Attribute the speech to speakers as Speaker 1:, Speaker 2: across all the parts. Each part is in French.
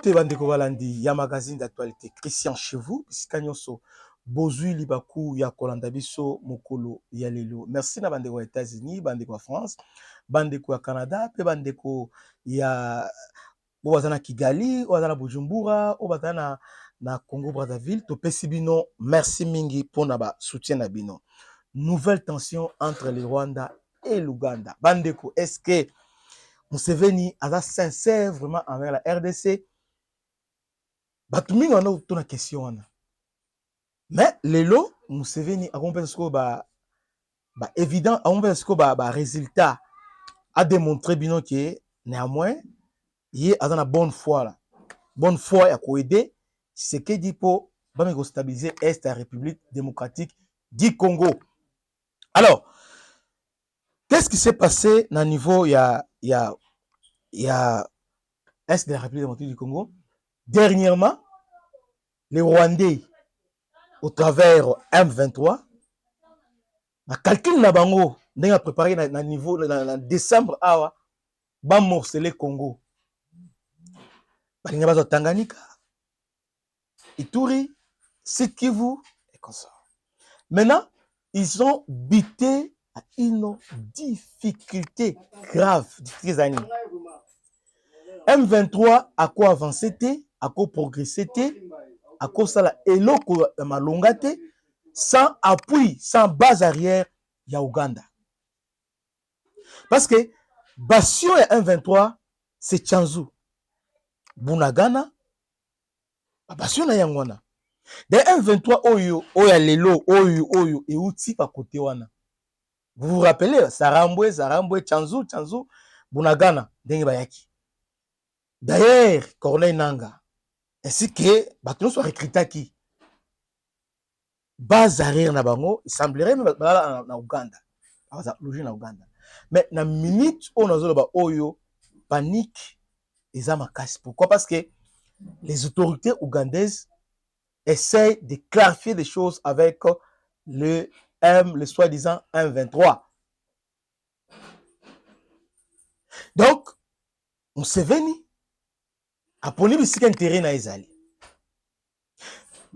Speaker 1: Mbote bandeko balandi ya magazine d'actualité Christian chez vous Sikanyoso bozui libaku ya kolanda biso mokolo ya lelo. Merci na bandeko ya États-Unis, bandeko ya France, bandeko ya Canada, pe bandeko ya Owazana Kigali, Owazana Bujumbura, Owazana na Congo Brazzaville, topesi bino merci mingi pour na ba soutien na bino. Nouvelle tension entre le Rwanda et l'Ouganda. Bandeko, est-ce que Museveni a sincère vraiment envers la RDC? Batumi on a une question. Mais lelo Museveni a compris ce que évident, a compris ce que résultat a démontré bino que néanmoins il a une bonne foi là. Bonne foi à aider ce que dit pour stabiliser Est la République démocratique du Congo. Alors, qu'est-ce qui s'est passé au niveau Est de la République démocratique du Congo? Dernièrement, les Rwandais, au travers M23, na calcul na bango, n'a préparé na niveau na décembre awa, ba morceler Congo. Balinga bazo Tanganyika, Ituri, Sud Kivu et comme ça. Maintenant, ils ont buté à une difficulté grave. M23 a quoi avancer, a quoi progresser, à cause de la eloko malongate, sans appui, sans base arrière, il y a Ouganda. Parce que Basio et M23, c'est Tchanzu. Bunagana, Basio na Yangwana. De M23, Oya Lelo, Oyo, et Outi pa côté wana. Vous vous rappelez, Sarambwe, Tchanzu, Bunagana, Dengi Bayaki. D'ailleurs, Corneille Nanga, ainsi que Batono soit recruté qui base arrière na bango, il semblerait même na Ouganda. Na Ouganda. Mais na minute on a zolo ba oyo panique et ma casse. Pourquoi? Parce que les autorités ougandaises essayent de clarifier des choses avec le soi-disant M23. Donc, on s'est venu à poni bisika intérêt na ezali.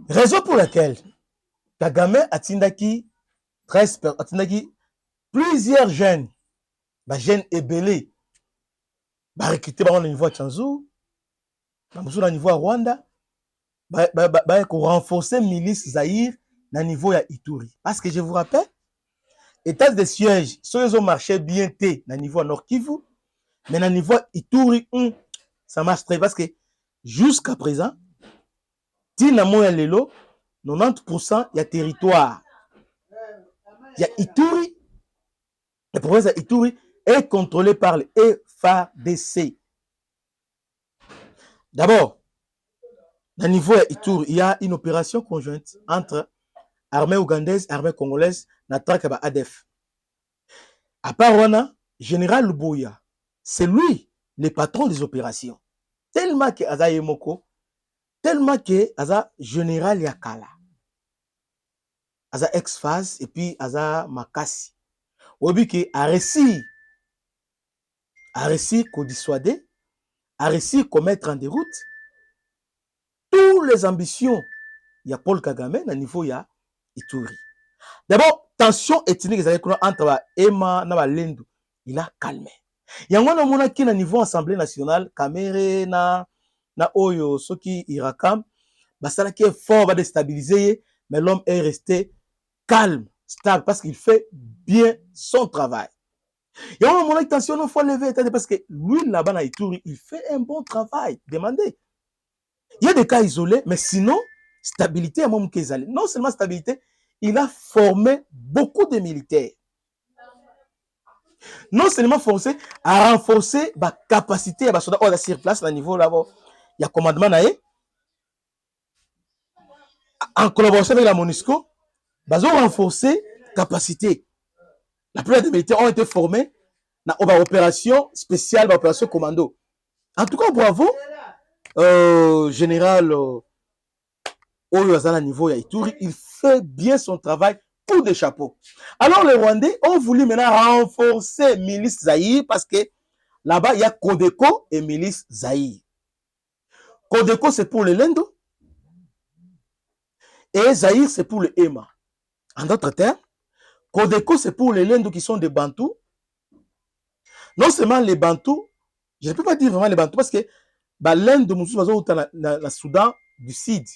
Speaker 1: Raison pour laquelle Kagame atindaki plusieurs jeunes, jeunes ébélés, recrutés au niveau de Tchanzu, au niveau de Rwanda, pour renforcer milice Zaïre au niveau de Ituri. Parce que je vous rappelle, état de siège, ceux qui ont marché bien au niveau de Nord Kivu, mais au niveau de Ituri, ça marche très parce que jusqu'à présent, Tina Moya Lelo, 90% il y a territoire. Il y a Ituri, la province de Ituri est contrôlée par le FARDC. D'abord, au niveau de Ituri, il y a une opération conjointe entre armée ougandaise et armée congolaise, Natrakaba ADF. À part Wana, Général Luboya, c'est lui le patron des opérations. Tellement que Aza Yemoko, tellement que Aza Général Yakala. Aza ex-phase et puis Aza Makasi. Obi a réussi qu'on dissuader, a réussi qu'on mette en déroute toutes les ambitions. Il y a Paul Kagame au niveau ya Ituri. D'abord, tension ethnique entre Emma et Lendu, il a calmé. Il y a un qui au niveau Assemblée nationale, Kamere na Oyo, Soki Irakam, ça qui est fort, va déstabiliser, mais l'homme est resté calme, stable, parce qu'il fait bien son travail. Il y a un moment où tension, il faut lever, parce que lui, là-bas, à Ituri, il fait un bon travail. Demandez. Il y a des cas isolés, mais sinon, stabilité, non seulement stabilité, il a formé beaucoup de militaires. Non seulement forcé à renforcer la capacité à soldats sur place, à niveau là, il y a commandement en collaboration avec la MONUSCO, ils ont renforcé la capacité. La plupart des militaires ont été formés dans l'opération spéciale, l'opération commando. En tout cas, bravo, général Oyo Azana niveau Ituri, il fait bien son travail pour des chapeaux. Alors les Rwandais ont voulu maintenant renforcer milice Zaïre parce que là-bas il y a Codeco et milice Zaïre. Codeco, c'est pour les Lendo. Et Zaïre, c'est pour le EMA. En d'autres termes, Codeco, c'est pour les Lendo qui sont des Bantous. Non seulement les Bantous, je ne peux pas dire vraiment les Bantous, parce que l'Inde de Moussou, dans le Soudan du Sud.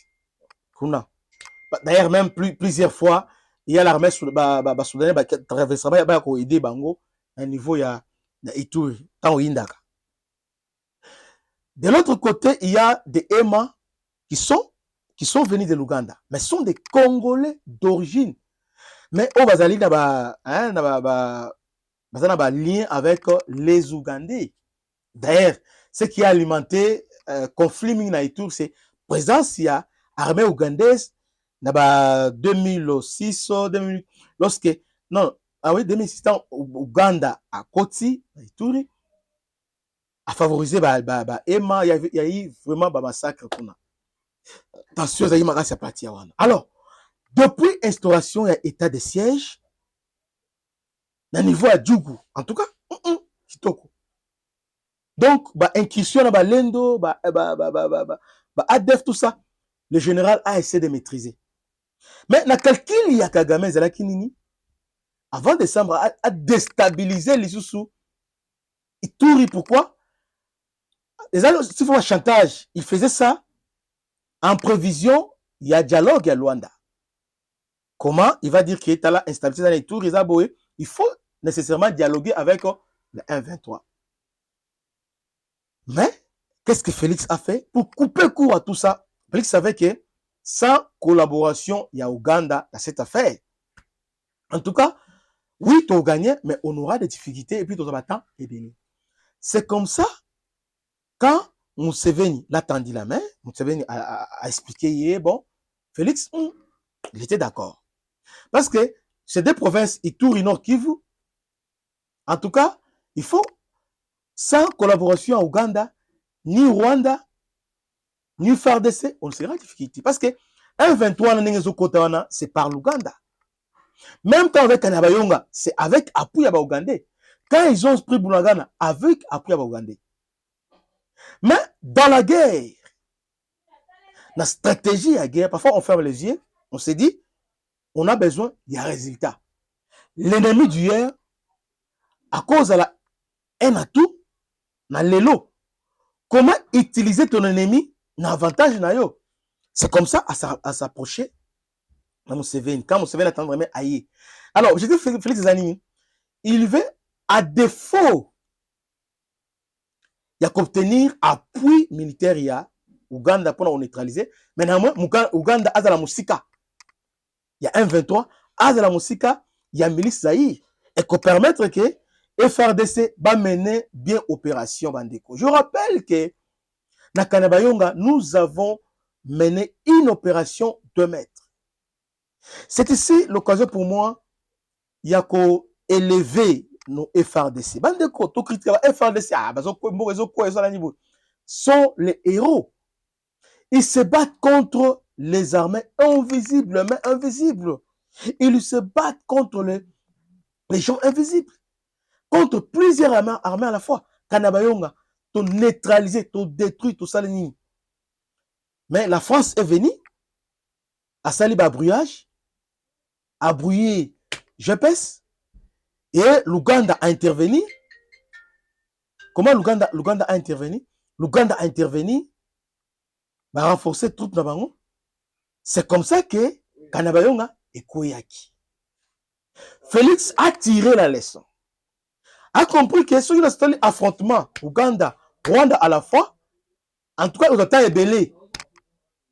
Speaker 1: D'ailleurs, même plusieurs fois, il y a l'armée soudanais qui traversera pour aider Bango à un niveau de Ituri. De l'autre côté, il y a des EMA qui sont venus de l'Ouganda, mais sont des Congolais d'origine. Mais au Bazali, il y a un lien avec les Ougandais. D'ailleurs, ce qui a alimenté le conflit na Ituri, c'est présence il y a armée ougandaise dans 2006, 2000, lorsque, non, ah oui, 2006, Ouganda à Koti, Ituri, a favorisé EMA, il y a eu vraiment un massacre. Attention, il y a eu parti. Alors, depuis l'instauration, il y a état de siège, à niveau à Djougou, en tout cas, Kitoko. Donc, incursion dans Lendo, ADF, tout ça, le général a essayé de maîtriser. Mais dans le calcul, il y a Kagame, avant décembre, a déstabilisé les sous. Ituri, pourquoi? S'il faut un chantage, il faisait ça en prévision, il y a dialogue à Luanda. Comment? Il va dire qu'il est à la instabilité dans les tours, il faut nécessairement dialoguer avec le 1-23. Mais, qu'est-ce que Félix a fait pour couper court à tout ça? Félix savait que sans collaboration, il y a Ouganda dans cette affaire. En tout cas, oui, tu as gagné, mais on aura des difficultés et puis tu as temps et béni. C'est comme ça, quand Museveni l'a tendu la main, Museveni a expliqué, bon, Félix, il était d'accord. Parce que ces deux provinces, Ituri, Nord Kivu, en tout cas, il faut, sans collaboration à Ouganda, ni Rwanda, ni FARDC, on sera en difficulté. Parce que 1-23, c'est par l'Ouganda. Même temps avec Kanabayonga, c'est avec appui à Ougandais. Quand ils ont pris Bunagana, avec appui à Ougandais. Mais dans la guerre, la stratégie à guerre, parfois on ferme les yeux, on se dit, on a besoin d'un résultat. L'ennemi d'hier, à cause de un atout, na lelo, comment utiliser ton ennemi, na avantage na yo. C'est comme ça à s'approcher de Museveni. Quand Museveni attend vraiment aïe. Alors, je dis Félix Zanini, il veut, à défaut, il y a qu'obtenir appui militaire, il y a Ouganda pour neutraliser. Maintenant, Ouganda a la Moussika. Il y a 1-23, a la Moussika, il y a milice Zaïre. Et qu'on permettre que FRDC va mener bien opération Bandeko. Je rappelle que dans Kanabayonga, nous avons mené une opération 2 mètres. C'est ici l'occasion pour moi, il y a qu'à élever nos FRDC. Bandeko, tout critique FRDC, sont les héros. Ils se battent contre les armées invisibles, mais invisibles. Ils se battent contre les gens invisibles. Contre plusieurs armées à la fois. Kanabayonga, tout neutraliser, tout détruire, tout ça. Mais la France est venue à Saliba brouillage, à brouiller GPS, et l'Ouganda a intervenu. Comment l'Ouganda a intervenu? L'Ouganda a intervenu, va renforcer tout Nabango. C'est comme ça que Kanabayonga est Koyaki. Félix a tiré la leçon. A compris que sur l'affrontement Ouganda, Rwanda à la fois, en tout cas, le temps est belé.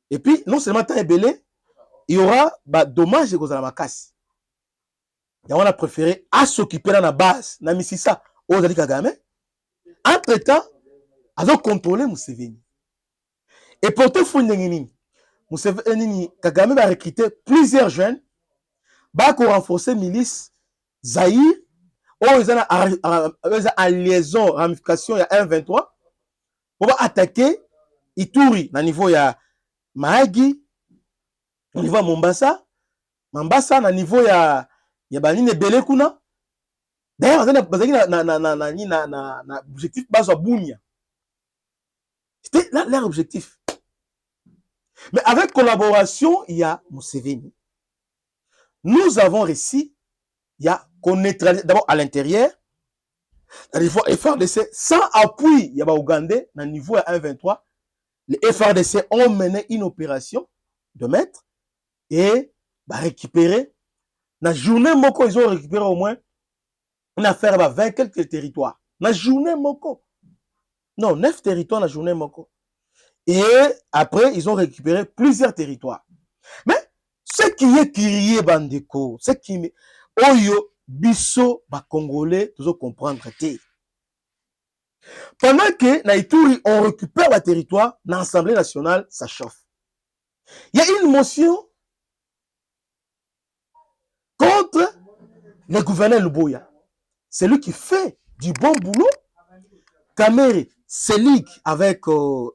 Speaker 1: Et puis, non seulement temps est belé, il y aura dommage de la macasse. Et on a préféré à s'occuper dans la base, dans Mississa, aux Ali Kagame. Entre-temps, ils ont contrôlé Museveni. Et pourtant, Museveni, Kagame va recruter plusieurs jeunes, va renforcer milice Zaïre, ils ont en liaison, ramification, il y a 1-23, pour attaquer Ituri, au niveau il y a Mahagi, au niveau de Mombasa, au niveau il y a Banine Belekuna. D'ailleurs, na objectif base à Bounia. C'était leur objectif. Mais avec collaboration, il y a Museveni. Nous avons réussi, il y a qu'on neutralise d'abord à l'intérieur, à niveau FRDC, sans appui, il y a Ougandais, à niveau 1-23, les FRDC ont mené une opération de maître et récupérer. Dans la journée Moko, ils ont récupéré au moins une affaire à 20 quelques territoires. Dans la journée Moko. Non, 9 territoires dans la journée Moko. Et après, ils ont récupéré plusieurs territoires. Mais ce qui est crié, Bandeko, ce qui est Oyo, Bisso, Congolais, toujours comprendre. Pendant que na Ituri, on récupère le territoire, dans l'Assemblée nationale, ça chauffe. Il y a une motion contre le gouverneur Luboya. C'est lui qui fait du bon boulot. Kamere, Selig avec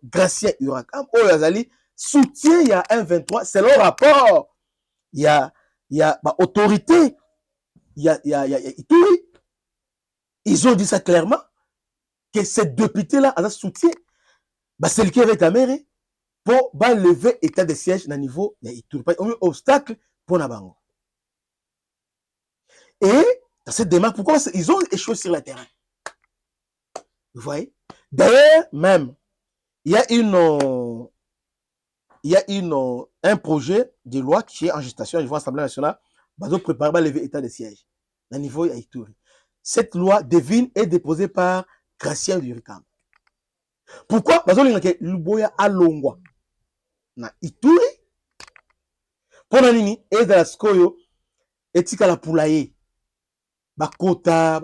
Speaker 1: Gracien Urakam, Oyazali, soutient il y a 1-23, c'est leur rapport. Il y a autorité, il y a Ituri. Ils ont dit ça clairement, que ces députés-là, à soutien, c'est le qui avec Kamere, pour lever l'état de siège dans le niveau de Ituri. Il y a un obstacle pour Nabango. Et dans cette démarche, pourquoi ils ont échoué sur le terrain? Vous voyez? D'ailleurs, même, il y a un projet de loi qui est en gestation au niveau de l'Assemblée nationale, pour préparer lever l'état de siège dans le niveau de Ituri. Cette loi devine est déposée par Gracien Urikam. Pourquoi? Parce que Luboya a longwa na Ituri pour nini et dans la skoyo etika la poulaye bakota.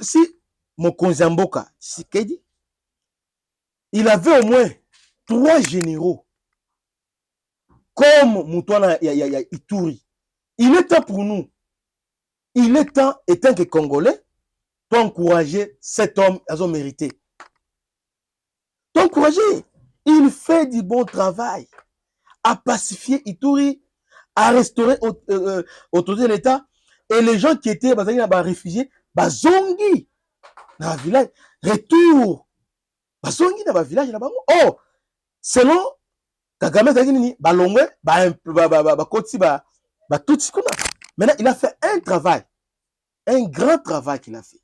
Speaker 1: Si mon Konzamboka Tshisekedi, il avait au moins 3 généraux comme Moutouana Ituri. Il est temps pour nous, il est temps, étant que Congolais, d'encourager cet homme à son mérité. D'encourager. Il fait du bon travail à pacifier Ituri, à restaurer l'autorité de l'État. Et les gens qui étaient réfugiés, zongi dans le village, retour. Zongi dans le village là-bas. Oh, selon Kagame, maintenant, il a fait un travail, un grand travail qu'il a fait.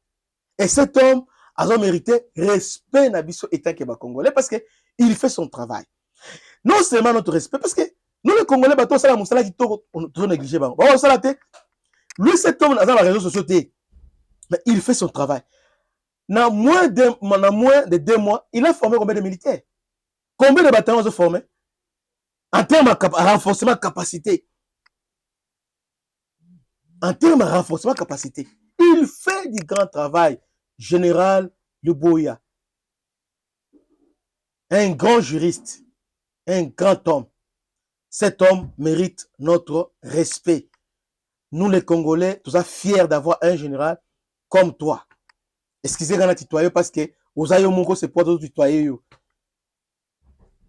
Speaker 1: Et cet homme a mérité respect Nabiso État que Congolais parce qu'il fait son travail. Non seulement notre respect, parce que nous les Congolais, on négligé. Lui, cet homme, dans les réseaux sociaux, mais il fait son travail. Dans moins de 2 mois, il a formé combien de militaires? Combien de bataillons ont formé? En termes de renforcement de capacité. En termes de renforcement de capacité. Il fait du grand travail. Général Luboya. Un grand juriste. Un grand homme. Cet homme mérite notre respect. Nous les Congolais, nous sommes fiers d'avoir un général comme toi. Excusez-moi de tutoyer parce que vous avez mon c'est pas de tutoyer.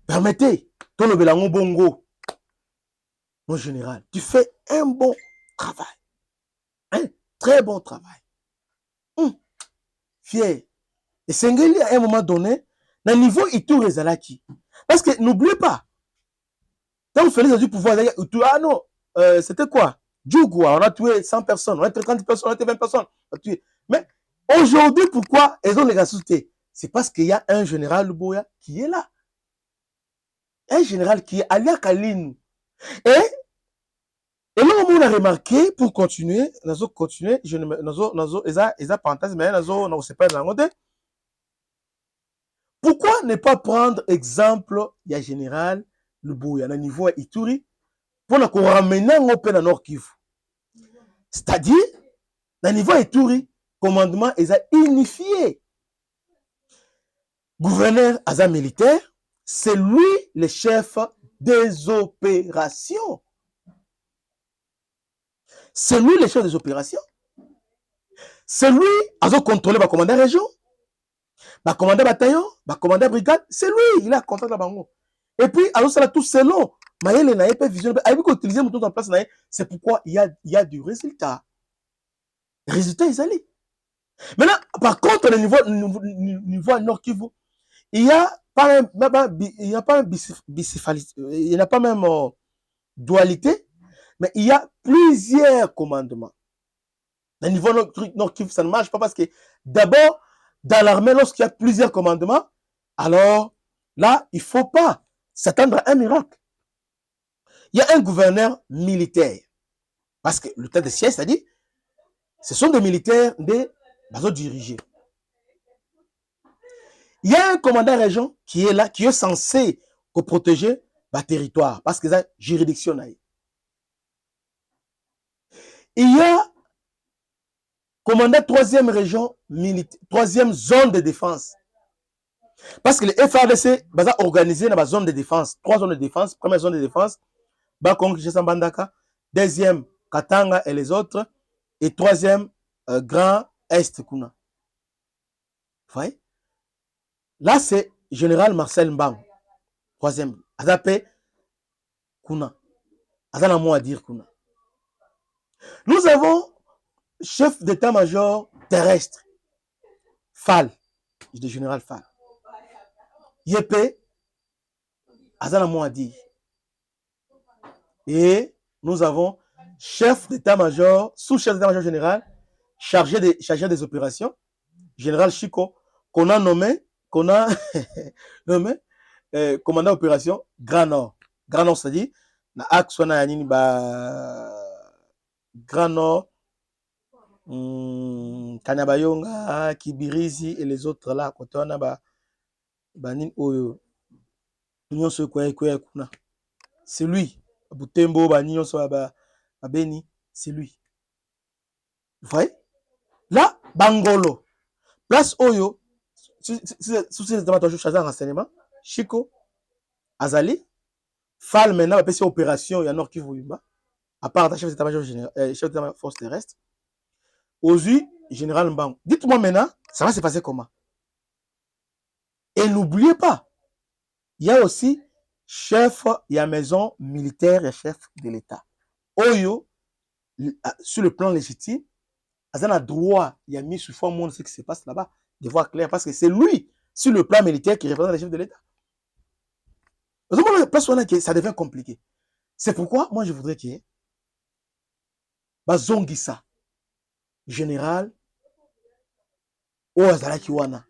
Speaker 1: Permettez, ton belango bongo. Mon général, tu fais un bon travail. Un très bon travail. Fier. Et Sengeli, à un moment donné, dans le niveau Ituri Zalaki. Parce que n'oubliez pas, quand on faisait du pouvoir, ah non, c'était quoi? Djougou, on a tué 100 personnes, on a tué 30 personnes, on a tué 20 personnes. Mais aujourd'hui, pourquoi ils ont les ressuscités? C'est parce qu'il y a un général Luboya qui est là. Un général qui est Alia Kalin. Et là, on a remarqué, pour continuer, pourquoi ne pas prendre exemple, il y a général Luboya, à niveau Ituri, pour nous ramener au pays de Nord Kivu. C'est-à-dire, à niveau Ituri, commandement est unifié. Gouverneur Aza militaire, c'est lui le chef des opérations. C'est lui le chef des opérations. C'est lui qui a contrôlé le commandant région, le commandant bataillon, le commandant brigade. C'est lui, il a contrôlé la bango. Et puis, alors ça tout selon. Maël n'a pas vision. Avec utiliser mon temps en place, c'est pourquoi il y a du résultat. Le résultat, ils allaient. Maintenant, par contre, le niveau Nord Kivu, Il n'y a pas il y a pas il n'y a pas même dualité, mais il y a plusieurs commandements. Au niveau Nord Kivu, ça ne marche pas parce que d'abord, dans l'armée, lorsqu'il y a plusieurs commandements, alors là, il ne faut pas s'attendre à un miracle. Il y a un gouverneur militaire. Parce que le temps de siège, c'est-à-dire, ce sont des militaires des dirigés. Il y a un commandant région qui est là, qui est censé protéger le territoire, parce que c'est juridiction. Il y a commandant 3e région militaire, 3e zone de défense. Parce que le FARDC va organiser dans la zone de défense. 3 zones de défense. Première zone de défense, Bakong, Bandaka. 2e, Katanga et les autres. Et 3e, Grand Est, Kuna. Vous voyez? Là, c'est général Marcel Mbang. 3e. Azapé, Kuna. Azana mot à dire, Kuna. Nous avons chef d'état-major terrestre. Fall. Je dis général Fall. Yepé, Azana mot à dire. Et nous avons chef d'état-major, sous-chef d'état-major général, chargé des opérations, général Chico, qu'on a nommé commandant opération Grand Nord. Grand Nord, c'est-à-dire, na axe na yanini ba Grand Nord, Kanyabayonga, Kibirizi et les autres là, côté on a banin oyo, c'est lui. Butembo, Beni, c'est lui. Vous voyez? Là, Bangolo, place Oyo, sous chargé de renseignement, Chico, Azali, Fall maintenant, après ces opérations, il y a Nord Kivu, à part chef d'état-major chef de force terrestre, Ozu, général Mbang. Dites-moi maintenant, ça va se passer comment? Et n'oubliez pas, il y a aussi chef, il y a maison militaire et chef de l'État. Oyo, sur le plan légitime, Azan a droit, il a mis sous forme monde ce qui se passe là-bas, de voir clair, parce que c'est lui, sur le plan militaire, qui représente le chef de l'État. Ça devient compliqué. C'est pourquoi, moi, je voudrais qu'il y ait Bazongisa, général, ou Azalaki Wana.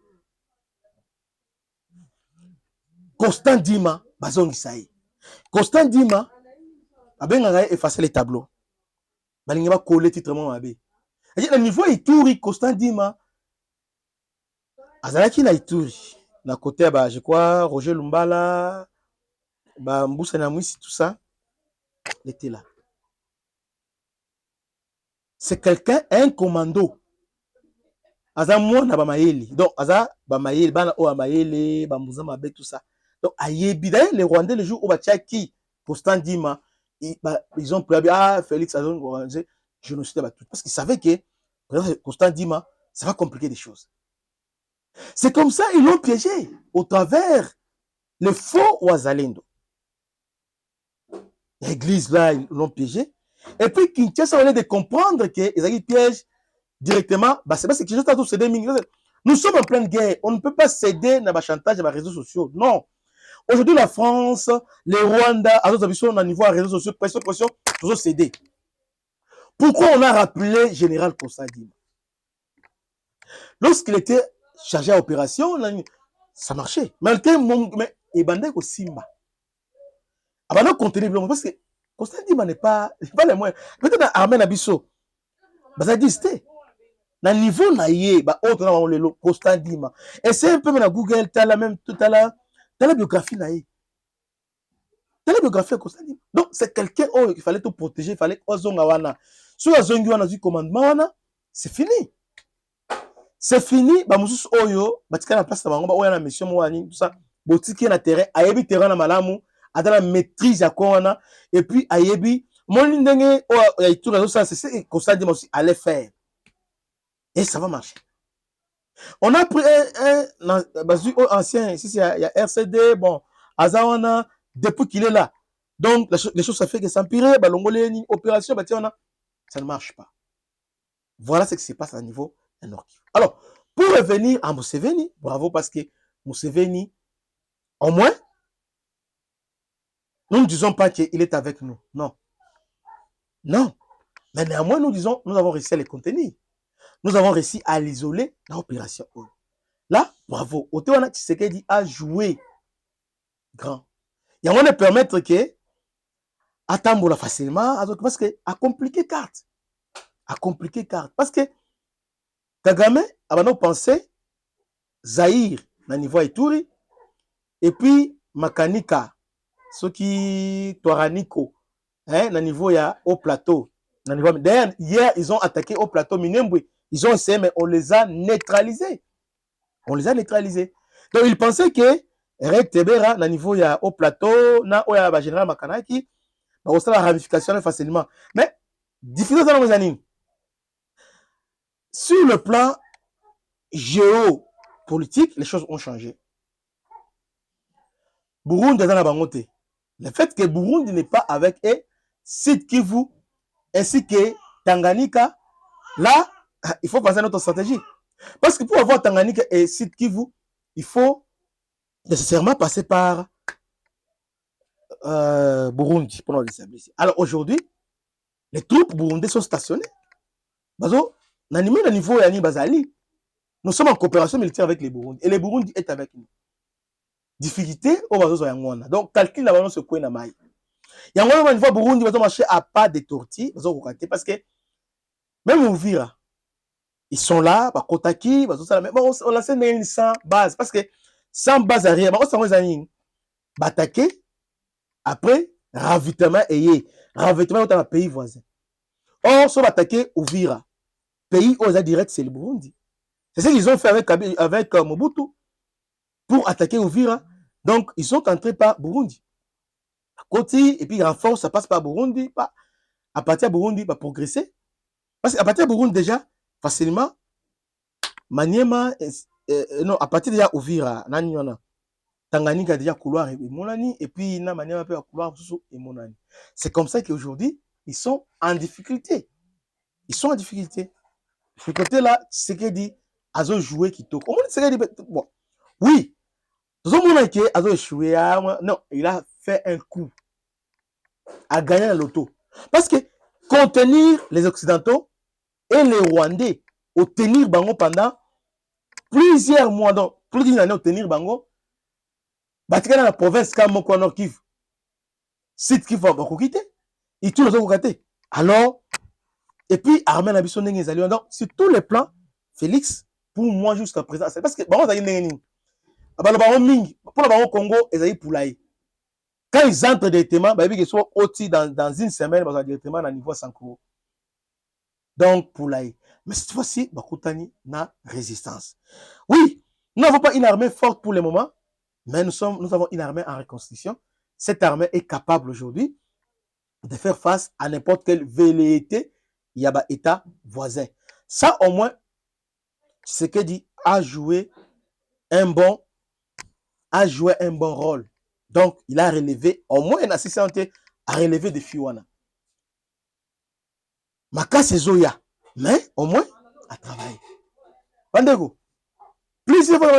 Speaker 1: Constant Dima, Bazongisa. Constant Dima, a effacé les tableaux. Il va coller titrement. Le niveau Ituri, Constant Dima, Azalaki na Ituri. Na côté, je crois, Roger Lumbala, Mboussa Namouissi, tout ça, il était là. C'est quelqu'un, un commando. Aza mwana Bamaeli. Donc, Aza Bamaeli, Bana O Bamaeli, Bambouza Mabe, tout ça. Donc, Ayebi, d'ailleurs, les Rwandais, le jour où Bachaki, Constant Dima, ils ont pris, Félix Azon, je ne sais pas tout. Parce qu'ils savaient que, Constant Dima, ça va compliquer des choses. C'est comme ça, ils l'ont piégé, au travers le faux Ouazalendo. L'église, là, ils l'ont piégé. Et puis, Kinshasa, on est de comprendre qu'ils piègent directement. C'est parce que Kinshasa a cédé. Nous sommes en pleine guerre. On ne peut pas céder dans le chantage des réseaux sociaux. Non. Aujourd'hui, la France, les Rwandais, à d'autres habitudes, on a niveau à réseaux sociaux, pression, toujours cédé. Pourquoi on a rappelé Général Kossadima? Lorsqu'il était chargé à opération, ça marchait. Mais il bandait au Simba. Avant contenir parce que Kossadima n'est pas les moyens. Peut-être armée Nabiso. Ça existe. Na niveau na yé, autre na le Kossadima. Et c'est un peu na Google, t'as la même tout à l'heure, t'as la biographie na yé. T'as la biographie à Kossadima. Donc c'est quelqu'un il fallait tout protéger, il fallait ozonga wana. Sur la zone wana du commandement wana, c'est fini. C'est fini, mususu oyo, batika na place na bango, oya na mission mo wani tout ça. Botiki na terrain, ayebi terrain na malamu, ata la maîtrise ya wana et puis ayebi moni ndenge o ya tout ça c'est Kossadima aussi allait faire. Et ça va marcher. On a pris un ancien, ici il y a RCD, bon, Azawana, depuis qu'il est là. Donc, les choses ça fait que s'empirer, opération, ça ne marche pas. Voilà ce qui se passe à niveau Nord Kivu. Alors, pour revenir à Museveni, bravo parce que Museveni, au moins, nous ne disons pas qu'il est avec nous. Non. Non. Mais néanmoins, nous disons, nous avons réussi à les contenir. Nous avons réussi à l'isoler dans l'opération. Là, bravo. Otewana Tshisekedi a joué grand. Il y a moyen de permettre que Atambola facilement, parce que a compliqué carte. A compliqué carte. Parce que Kagame a pensé Zaïre, na niveau Ituri, et puis Makanika, ce qui Toraniko, hein, na niveau ya au plateau. D'ailleurs, hier, ils ont attaqué au plateau Minembwe. Ils ont essayé, mais on les a neutralisés. On les a neutralisés. Donc, ils pensaient que Rek Tebera, na niveau ya au plateau, na oya ba général Makanaki, bah, on sait la ramification facilement. Mais, difficile dans les années. Sur le plan géopolitique, les choses ont changé. Burundi est dans la bangote. Le fait que Burundi n'est pas avec eux, Sud Kivu, ainsi que Tanganyika, là, il faut penser à notre stratégie. Parce que pour avoir Tanganyika et Sud Kivu, il faut nécessairement passer par Burundi pour nous établir. Alors aujourd'hui, les troupes burundaises sont stationnées. Bazo, nanimé le niveau yani bazali. Nous sommes en coopération militaire avec les Burundi et les Burundi est avec nous. Difficulté au bazo yangwana. Donc calcul la balance ko na mai. Yangwana niveau Burundi bazo marcher à pas de tortilles, bazo kokaté parce que même Uvira ils sont là, bah Kotaki, bazo ça mais on lance une sans base parce que sans base arrière, bah on s'en va attaquer après ravitaillement et ravitaillement dans un pays voisin. Or, sont attaqués Uvira. Pays aux direct, c'est le Burundi. C'est ce qu'ils ont fait avec Mobutu pour attaquer Uvira. Donc, ils sont entrés par Burundi. Koti, et puis renfort, ça passe par Burundi. À partir de Burundi, va progresser. Parce qu'à partir de Burundi, déjà, facilement, Maniema, non, à partir déjà Uvira, Tanganyika déjà couloir et Monani, et puis na Maniema peut couloir et Monani. C'est comme ça qu'aujourd'hui, ils sont en difficulté. Ils sont en difficulté. Ce côté-là, c'est qu'il dit, Azo joué qui toque. Bon, oui, Azo joué, non, il a fait un coup à gagner la loto. Parce que contenir les Occidentaux et les Rwandais, au tenir Bango pendant plusieurs mois, donc plus d'une année au tenir Bango, Batika dans la province comme Moko Nord Kivu, site qui va quitter, et tout le monde quitter. Alors, et puis Armel Abisson Nengezali, donc sur tous les plans, Félix, pour moi jusqu'à présent, c'est parce que Bango Zali Nengening, pour le Bango Congo, ils ont Poulaï. Quand ils entrent directement, ils sont aussi dans une semaine, ils sont directement à niveau Sankoro. Donc, Poulaï. Mais cette fois-ci, Bakutani n'a résistance. Oui, nous n'avons pas une armée forte pour le moment, mais nous avons une armée en reconstruction. Cette armée est capable aujourd'hui de faire face à n'importe quelle velléité, il y a un État voisin. Ça, au moins, ce que dit a joué un bon rôle. Donc, il a relevé, au moins, un assistant a relevé des Fiwana. Maka Zoya, mais au moins, à travailler. Bandego, plusieurs fois,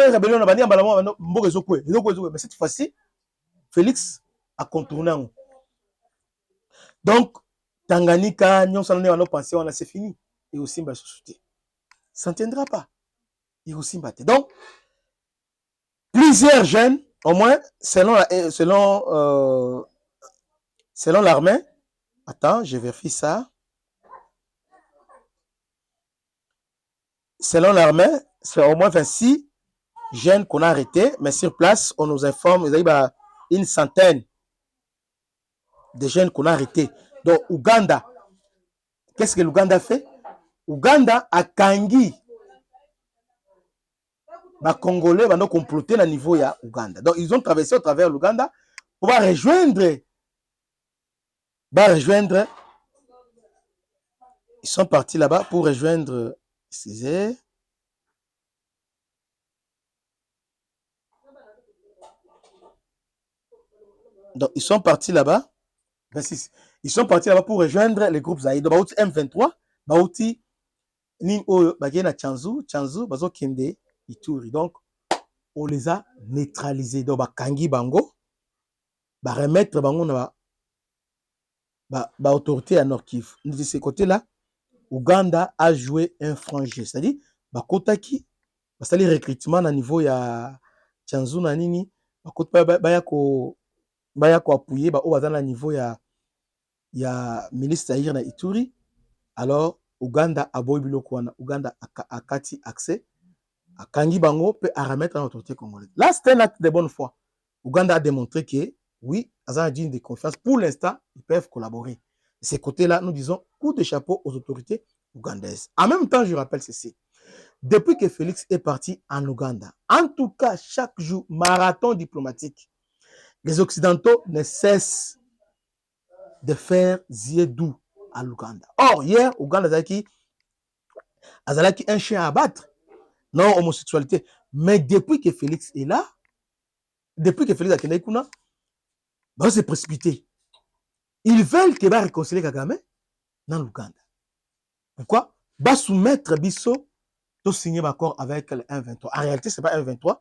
Speaker 1: mais cette fois-ci, Félix a contourné. Donc, Tanganyika, c'est fini. Et aussi, ça ne tiendra pas. Et aussi, donc, plusieurs jeunes, au moins, selon l'armée, attends, je vérifie ça. Selon l'armée, c'est au moins 26 jeunes qu'on a arrêtés, mais sur place, on nous informe, il y a une centaine de jeunes qu'on a arrêtés. Donc, Ouganda, qu'est-ce que l'Ouganda fait? Ouganda a Kangi. Les Congolais vont comploter à niveau de Ouganda. Donc, ils ont traversé au travers de l'Ouganda pour rejoindre. Ils sont partis là-bas pour rejoindre. Excusez. Donc, ils sont partis là-bas. 26. Ils sont partis là-bas pour rejoindre les groupes Zaïd. Donc, M23, Bauti, Nin O, Bagena Chanzu, Bazo Kende, Ituri. Donc, on les a neutralisés. Donc, Kangi Bango, remettre Bango na autorité à Nord Kivu. De ce côté-là, Ouganda a joué un franc jeu. C'est-à-dire, Kotaki, parce que les recrutements à niveau ya Tchanzu na nini, baya ko appuyer au bazana niveau ya milice Zaïre na Ituri. Alors Ouganda a boy biloko wana, Ouganda a kati accès à Kangi Bango peut à remettre en autorité congolaise. Là, c'est un acte de bonne foi. Ouganda a démontré que oui, Azan a digne de confiance. Pour l'instant, ils peuvent collaborer. De ces côtés-là, nous disons coup de chapeau aux autorités ougandaises. En même temps, je rappelle ceci. Depuis que Félix est parti en Ouganda, en tout cas, chaque jour, marathon diplomatique, les Occidentaux ne cessent de faire ziedou à l'Ouganda. Or, hier, Ouganda Azalaki un chien à abattre. Non, homosexualité. Mais depuis que Félix est là, depuis que Félix a quitté Kuna, va se précipiter. Ils veulent que va réconcilier Kagame dans l'Ouganda. Pourquoi? Va soumettre Bisso de signer un accord avec le 1-23. En réalité, ce n'est pas 1-23,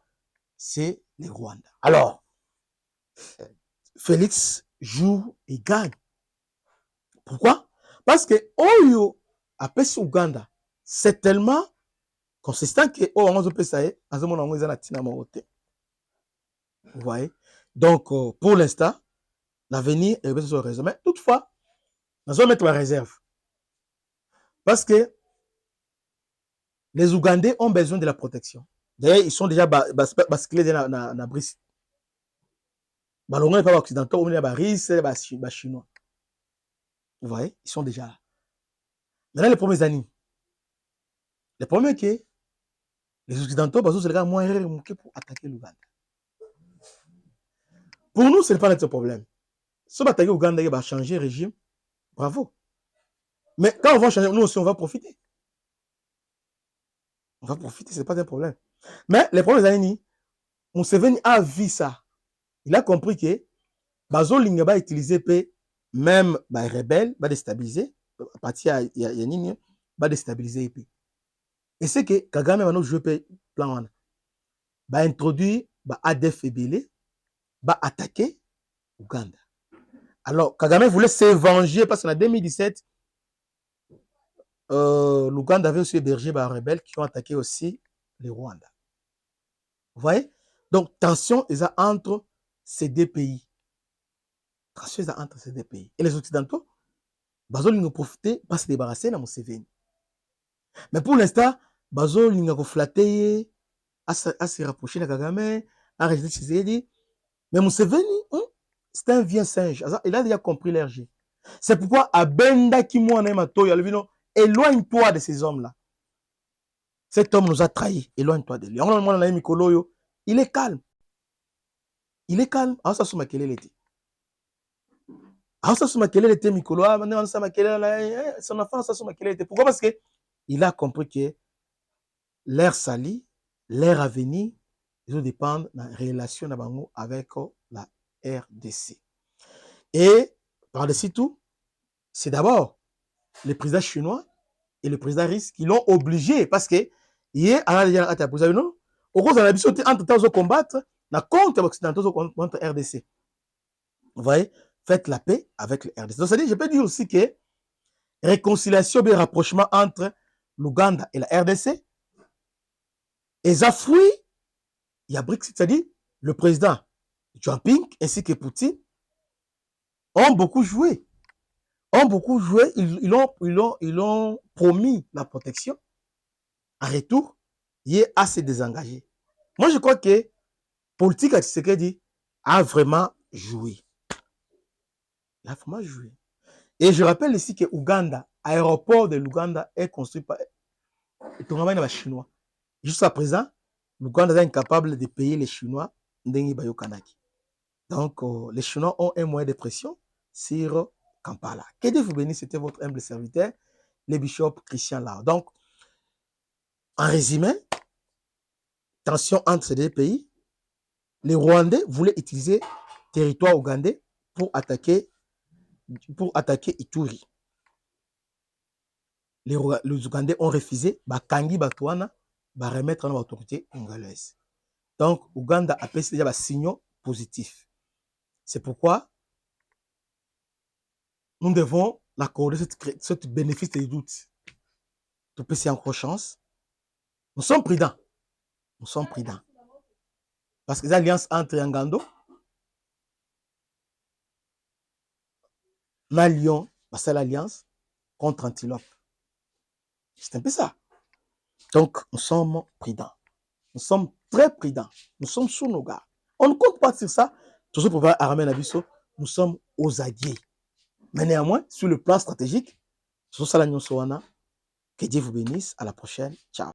Speaker 1: c'est les Rwanda. Alors, Félix joue et gagne. Pourquoi? Parce que Oyo a pêché Ouganda. C'est tellement consistant que on a pêché à ce moment où vous voyez? Donc, pour l'instant, l'avenir est bien sur raison. Mais toutefois, nous allons mettre la réserve. Parce que les Ougandais ont besoin de la protection. D'ailleurs, ils sont déjà basculés dans la brise. Les Ougandais pas occidentaux, ils sont les Chinois. Vous voyez, ils sont déjà là. Maintenant, les premiers années. Le problème est que les Occidentaux, c'est le gars moins pour attaquer l'Ouganda. Pour nous, ce n'est pas notre problème. Si on va attaquer l'Ouganda, il va changer le régime. Bravo. Mais quand on va changer, nous aussi, on va profiter. On va profiter, ce n'est pas un problème. Mais les premières années, Museveni a vu ça. Il a compris que Bazo Linga va utiliser même les rebelles, va déstabiliser. À partir de Yanini, va déstabiliser. Et c'est que Kagame va nous jouer plan. Va introduire ADF et Bélé, va attaquer Ouganda. Alors, Kagame voulait se venger parce qu'en 2017, l'Ouganda avait aussi hébergé des rebelles qui ont attaqué aussi les Rwandais. Vous voyez? Donc, tension est entre ces deux pays. Tension est entre ces deux pays. Et les Occidentaux, Bazo Lingo profiter pas se débarrasser de Museveni. Mais pour l'instant, Bazo Lingo flatter, à se rapprocher de Kagame, à rejeter Tshisekedi. Mais Museveni, c'est un vieux singe. Il a déjà compris l'RG. C'est pourquoi Abenda Kimwana Matoya, éloigne-toi de ces hommes-là. Cet homme nous a trahis. Éloigne-toi de lui. Il est calme. Il est calme. Ah, ça, c'est ma quelle était. Ah, ça, c'est ma quelle était, Mikolo. Ah, maintenant, ça, ma quelle son enfant, ça, c'est ma quelle était. Pourquoi? Parce que il a compris que l'air sali, l'air à venir, ils dépendent de la relation avec la RDC. Et par-dessus tout, c'est d'abord le président chinois et le président russe qui l'ont obligé parce que hier, vous avez non, au cours de la mission entre temps de combattre, la contre occidentaux contre RDC. Vous voyez, faites la paix avec le RDC. Donc, ça dit, je peux dire aussi que réconciliation et rapprochement entre l'Ouganda et la RDC, et ça fruit, il y a BRICS, c'est-à-dire le président Jinping ainsi que Poutine ont beaucoup joué. Ils ont promis la protection. En retour, il est assez désengagé. Moi, je crois que politique à Tshisekedi a vraiment joué. Il a vraiment joué. Et je rappelle ici que Ouganda, l'aéroport de l'Ouganda est construit par les Chinois. Jusqu'à présent, l'Ouganda est incapable de payer les Chinois. Donc, les Chinois ont un moyen de pression sur Kampala. Que Dieu vous bénisse, c'était votre humble serviteur, le bishop Christian Lao. Donc, en résumé, tension entre ces deux pays. Les Rwandais voulaient utiliser le territoire ougandais pour attaquer Ituri. Les Ougandais ont refusé, Kangi Batouana va remettre en autorité congolaise. Donc, Ouganda a déjà des signaux positifs. C'est pourquoi nous devons l'accorder ce bénéfice des doutes. Tout peut encore chance. Nous sommes prudents. Nous sommes prudents. Parce que l'alliance entre Yangando, na Lyon, c'est l'alliance contre Antilope. C'est un peu ça. Donc, nous sommes prudents. Nous sommes très prudents. Nous sommes sous nos gardes. On ne compte pas sur ça. Toujours pour pouvoir armer Nabiso, nous sommes aux aguets. Mais néanmoins, sur le plan stratégique, sur ça, que Dieu vous bénisse. À la prochaine. Ciao.